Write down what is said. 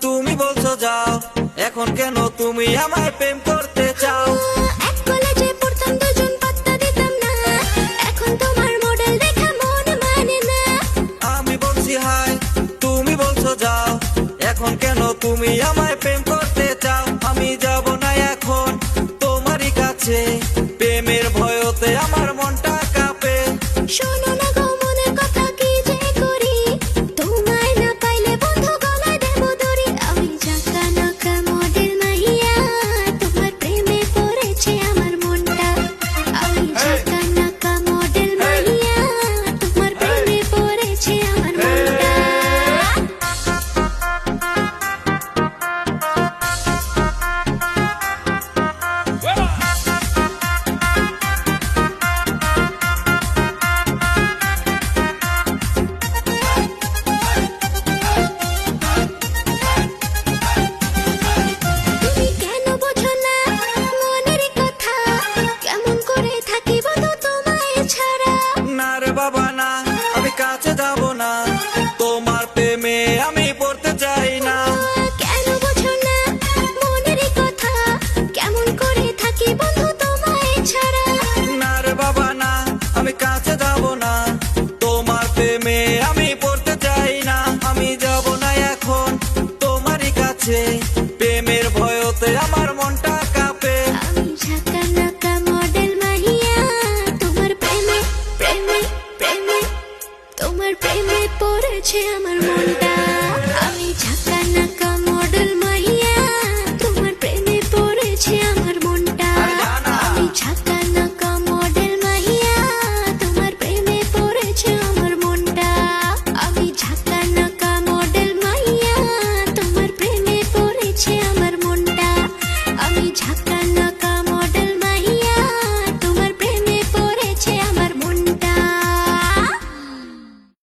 তুমি বলছো যাও, এখন কেন তুমি আমায় প্রেম করতে চাও? এক কলেজে পড়তাম দুজন, পাত্তা দিতাম না, এখন তোমার মডেল দেখা মন মানে না। আমি বলছি হাই, তুমি বলছো যাও, এখন কেন তুমি আমায় প্রেম করতে চাও? আমি যাব না এখন তোমারই কাছে, প্রেমের ভয়তে আমার মনটা কাঁপে। শোনো না গো মনের কথা, কি যে করি, তোমায় না পাইলে বন্ধু গলায় দেব দড়ি। আমি ঝাঁকা নাকা মডেল মাইয়া, তোমার প্রেমে পড়েছে আমার মনটা। আমি ঝাঁকা নাকা মডেল মাইয়া, তোমার প্রেমে পড়েছে আমার মনটা। তুমি কেন বোঝো না মনের কথা, কেমন করে থাকি বলো তোমায় ছাড়া। না রে বাবা না, আমি কাছে যাব না, তোমার প্রেমে আমি পড়তে চাই না। কেন বোঝো না মনের কথা, কেমন করে থাকি বন্ধু তোমায় ছাড়া। না রে বাবা না, আমি কাছে যাব না, তোমার প্রেমে আমি পড়তে চাই না। আমি যাব না এখন তোমারই কাছে,